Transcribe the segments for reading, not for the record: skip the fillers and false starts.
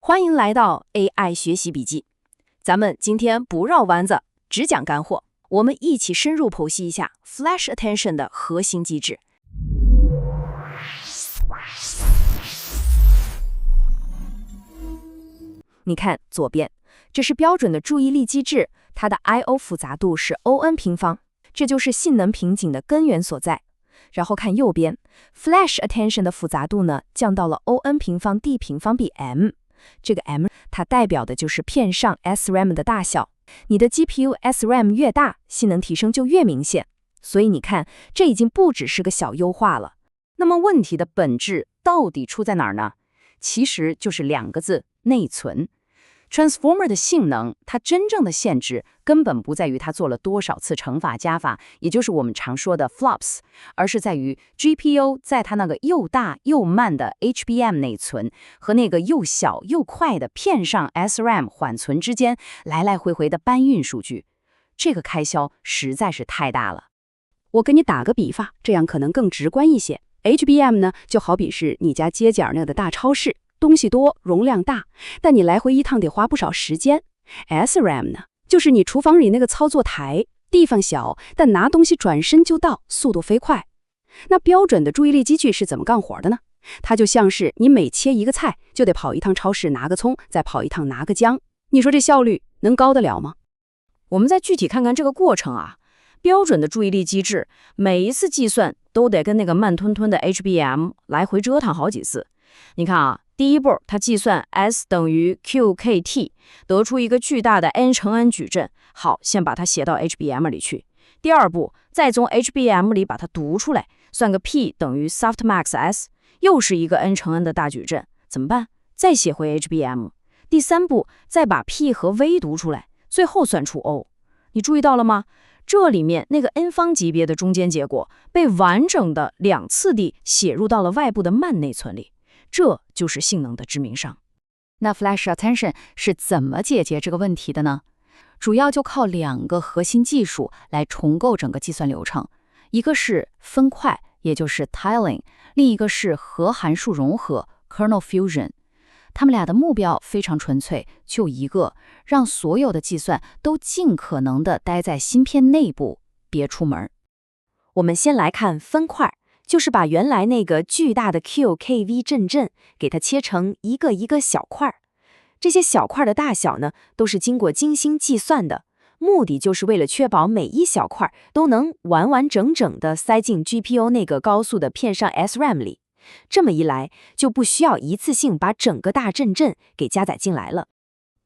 欢迎来到 AI 学习笔记，咱们今天不绕弯子，只讲干货。我们一起深入剖析一下 Flash Attention 的核心机制。你看左边，这是标准的注意力机制，它的 I/O 复杂度是 O(n) 平方，这就是性能瓶颈的根源所在。然后看右边 ，Flash Attention 的复杂度呢降到了 O(n) 平方 D 平方比 m。这个 m 它代表的就是片上 SRAM 的大小，你的 GPU SRAM 越大，性能提升就越明显。所以你看，这已经不只是个小优化了。那么问题的本质到底出在哪儿呢？其实就是两个字：内存。Transformer 的性能，它真正的限制根本不在于它做了多少次乘法加法，也就是我们常说的 flops， 而是在于 GPU 在它那个又大又慢的 HBM 内存和那个又小又快的片上 SRAM 缓存之间来来回回的搬运数据，这个开销实在是太大了。我给你打个比方，这样可能更直观一些。HBM 呢，就好比是你家街角那的大超市。东西多，容量大，但你来回一趟得花不少时间。SRAM 呢，就是你厨房里那个操作台，地方小，但拿东西转身就到，速度飞快。那标准的注意力机制是怎么干活的呢？它就像是你每切一个菜，就得跑一趟超市拿个葱，再跑一趟拿个姜。你说这效率能高得了吗？我们再具体看看这个过程啊。标准的注意力机制，每一次计算都得跟那个慢吞吞的 HBM 来回折腾好几次。你看啊，第一步，它计算 S 等于 QKT， 得出一个巨大的 n 乘 n 矩阵。好，先把它写到 HBM 里去。第二步，再从 HBM 里把它读出来，算个 P 等于 softmax S， 又是一个 n 乘 n 的大矩阵。怎么办？再写回 HBM。第三步，再把 P 和 V 读出来，最后算出 O。你注意到了吗？这里面那个 n 方级别的中间结果被完整的2次地写入到了外部的慢内存里。这就是性能的致命伤。那 Flash Attention 是怎么解决这个问题的呢？主要就靠2个核心技术来重构整个计算流程，一个是分块，也就是 tiling， 另一个是核函数融合 kernel fusion。他们俩的目标非常纯粹，就一个，让所有的计算都尽可能的待在芯片内部，别出门。我们先来看分块。就是把原来那个巨大的 QKV 阵给它切成一个一个小块。这些小块的大小呢，都是经过精心计算的，目的就是为了确保每一小块都能完完整整的塞进 GPU 那个高速的片上 SRAM 里。这么一来，就不需要一次性把整个大阵给加载进来了。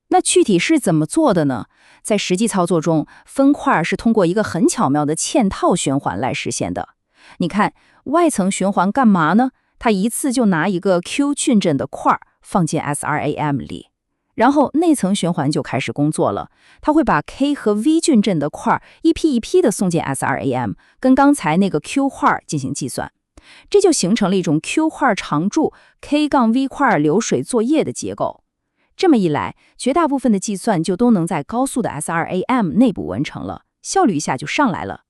那具体是怎么做的呢？在实际操作中，分块是通过一个很巧妙的嵌套循环来实现的。你看，外层循环干嘛呢？它一次就拿一个 Q 矩阵的块放进 SRAM 里，然后内层循环就开始工作了。它会把 K 和 V 矩阵的块一批一批的送进 SRAM， 跟刚才那个 Q 块进行计算，这就形成了一种 Q 块常驻 K-V 块流水作业的结构。这么一来，绝大部分的计算就都能在高速的 SRAM 内部完成了，效率一下就上来了。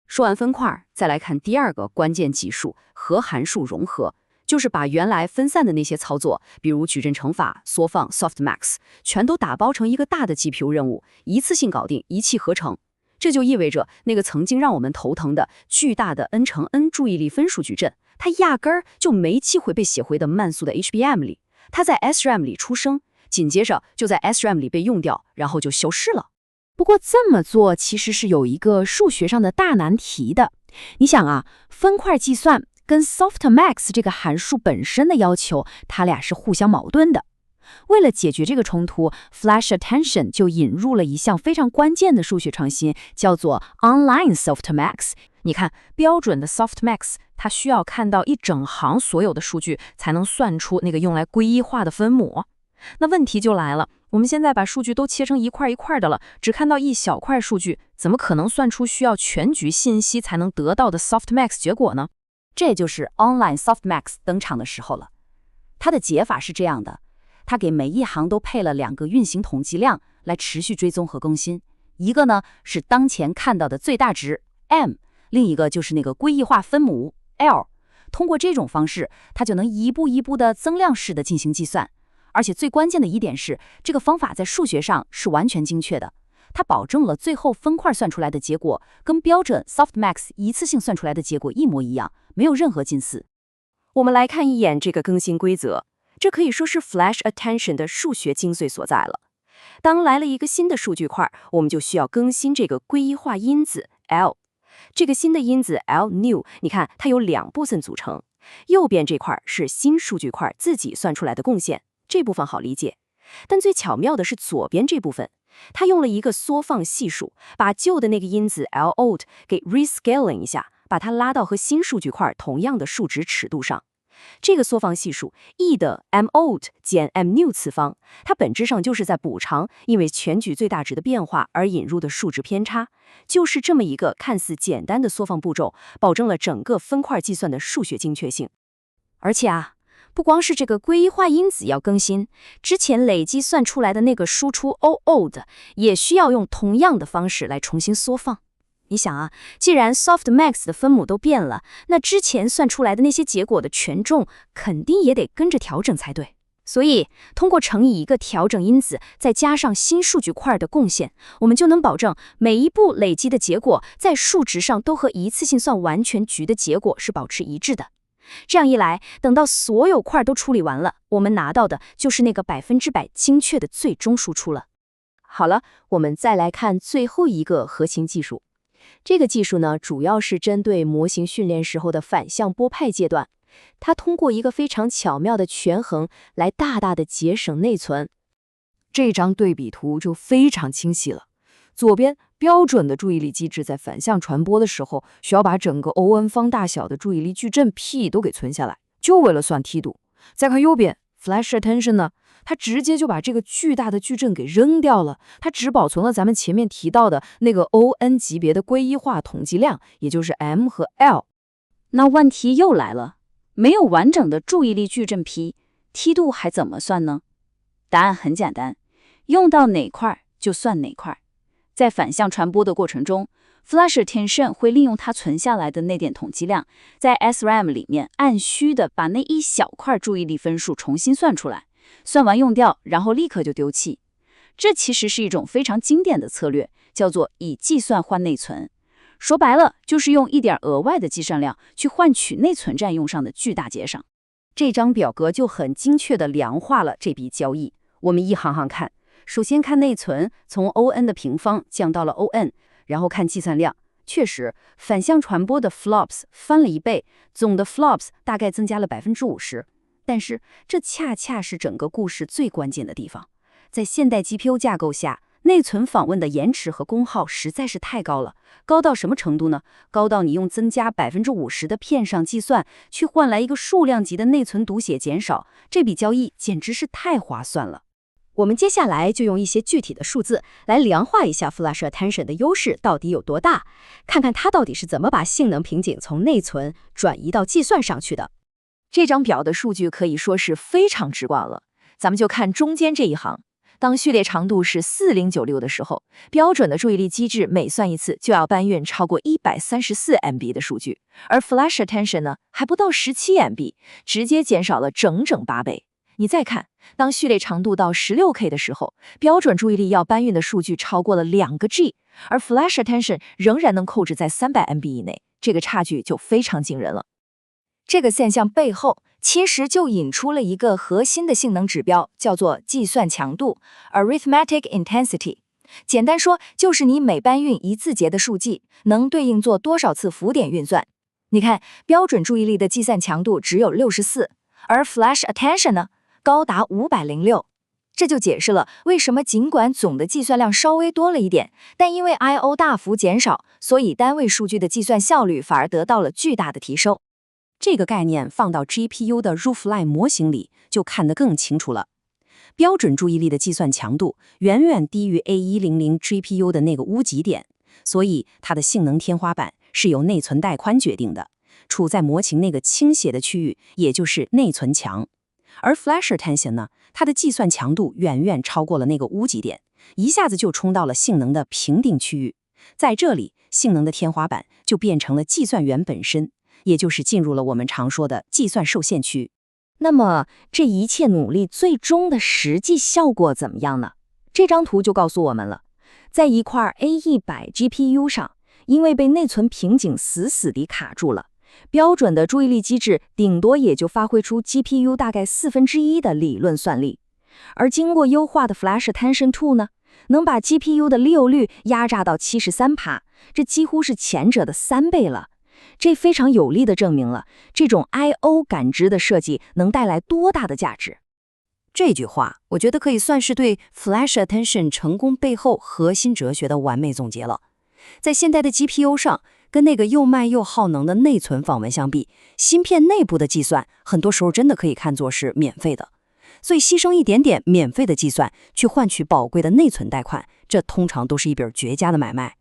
说完分块，再来看第2个关键技术核函数融合，就是把原来分散的那些操作，比如矩阵乘法、缩放、softmax， 全都打包成一个大的 GPU 任务，一次性搞定，一气呵成。这就意味着那个曾经让我们头疼的巨大的 n 乘 n 注意力分数矩阵，它压根儿就没机会被写回的慢速的 HBM 里，它在 SRAM 里出生，紧接着就在 SRAM 里被用掉，然后就消失了。不过这么做其实是有一个数学上的大难题的。你想啊，分块计算跟 softmax 这个函数本身的要求，它俩是互相矛盾的。为了解决这个冲突， Flash Attention 就引入了一项非常关键的数学创新，叫做 online softmax。你看，标准的 softmax 它需要看到一整行所有的数据，才能算出那个用来归一化的分母。那问题就来了，我们现在把数据都切成一块一块的了，只看到一小块数据，怎么可能算出需要全局信息才能得到的 softmax 结果呢？这就是 online softmax 登场的时候了。它的解法是这样的，它给每一行都配了2个运行统计量来持续追踪和更新，一个呢是当前看到的最大值 m， 另一个就是那个归一化分母 l。通过这种方式，它就能一步一步的增量式的进行计算。而且最关键的一点是，这个方法在数学上是完全精确的，它保证了最后分块算出来的结果跟标准 Softmax 一次性算出来的结果一模一样，没有任何近似。我们来看一眼这个更新规则，这可以说是 Flash Attention 的数学精髓所在了。当来了一个新的数据块，我们就需要更新这个归一化因子 L。这个新的因子 L new， 你看它由2部分组成，右边这块是新数据块自己算出来的贡献，这部分好理解。但最巧妙的是左边这部分，它用了一个缩放系数，把旧的那个因子 L old 给 rescaling 一下，把它拉到和新数据块同样的数值尺度上。这个缩放系数 e 的 m old 减 m new 次方，它本质上就是在补偿因为全局最大值的变化而引入的数值偏差。就是这么一个看似简单的缩放步骤，保证了整个分块计算的数学精确性。而且不光是这个归一化因子要更新，之前累积算出来的那个输出 o old 也需要用同样的方式来重新缩放。你想既然 Softmax 的分母都变了，那之前算出来的那些结果的权重肯定也得跟着调整才对。所以通过乘以一个调整因子，再加上新数据块的贡献，我们就能保证每一步累积的结果在数值上都和一次性算完全局的结果是保持一致的。这样一来，等到所有块都处理完了，我们拿到的就是那个100%精确的最终输出了。好了，我们再来看最后一个核心技术。这个技术呢，主要是针对模型训练时候的反向拨派阶段，它通过一个非常巧妙的权衡来大大的节省内存。这张对比图就非常清晰了。左边标准的注意力机制在反向传播的时候，需要把整个 O(n) 方大小的注意力矩阵 P 都给存下来，就为了算梯度。再看右边 Flash Attention 呢，它直接就把这个巨大的矩阵给扔掉了，它只保存了咱们前面提到的那个 O(n) 级别的归一化统计量，也就是 M 和 L。那问题又来了，没有完整的注意力矩阵 P， 梯度还怎么算呢？答案很简单，用到哪块就算哪块。在反向传播的过程中， Flash Attention 会利用它存下来的那点统计量，在 SRAM 里面按需的把那一小块注意力分数重新算出来，算完用掉，然后立刻就丢弃。这其实是一种非常经典的策略，叫做以计算换内存。说白了，就是用一点额外的计算量去换取内存占用上的巨大节省。这张表格就很精确地量化了这笔交易。我们一行行看，首先看内存，从 O(n) 的平方降到了 O(n)， 然后看计算量。确实，反向传播的 flops 翻了1倍，总的 flops 大概增加了 50%。但是这恰恰是整个故事最关键的地方。在现代 GPU 架构下，内存访问的延迟和功耗实在是太高了。高到什么程度呢？高到你用增加 50% 的片上计算，去换来一个数量级的内存读写减少，这笔交易简直是太划算了。我们接下来就用一些具体的数字来量化一下 Flash Attention 的优势到底有多大，看看它到底是怎么把性能瓶颈从内存转移到计算上去的。这张表的数据可以说是非常直观了，咱们就看中间这一行。当序列长度是4096的时候，标准的注意力机制每算一次就要搬运超过134 MB 的数据，而 Flash Attention 呢还不到17 MB， 直接减少了整整8倍。你再看，当序列长度到16K 的时候，标准注意力要搬运的数据超过了2个 G， 而 Flash Attention 仍然能控制在300 MB 以内，这个差距就非常惊人了。这个现象背后其实就引出了一个核心的性能指标，叫做计算强度 （Arithmetic Intensity）。简单说，就是你每搬运一字节的数 G， 能对应做多少次浮点运算。你看，标准注意力的计算强度只有64，而 Flash Attention 呢，高达506。这就解释了为什么尽管总的计算量稍微多了一点，但因为 I/O 大幅减少，所以单位数据的计算效率反而得到了巨大的提升。这个概念放到 GPU 的 Roofline 模型里就看得更清楚了。标准注意力的计算强度远远低于 A100 GPU 的那个屋脊点，所以它的性能天花板是由内存带宽决定的，处在模型那个倾斜的区域，也就是内存墙。而 Flash Attention 呢，它的计算强度远远超过了那个屋脊点，一下子就冲到了性能的评定区域。在这里，性能的天花板就变成了计算源本身，也就是进入了我们常说的计算受限区。那么这一切努力最终的实际效果怎么样呢？这张图就告诉我们了，在一块 A100 GPU 上，因为被内存瓶颈死死地卡住了，标准的注意力机制顶多也就发挥出 GPU 大概1/4的理论算力，而经过优化的 Flash Attention 2呢，能把 GPU 的利用率压榨到73%，这几乎是前者的3倍了。这非常有力地证明了这种 I/O 感知的设计能带来多大的价值。这句话，我觉得可以算是对 Flash Attention 成功背后核心哲学的完美总结了。在现代的 GPU 上，跟那个又慢又耗能的内存访问相比，芯片内部的计算很多时候真的可以看作是免费的。所以牺牲一点点免费的计算，去换取宝贵的内存带宽，这通常都是一笔绝佳的买卖。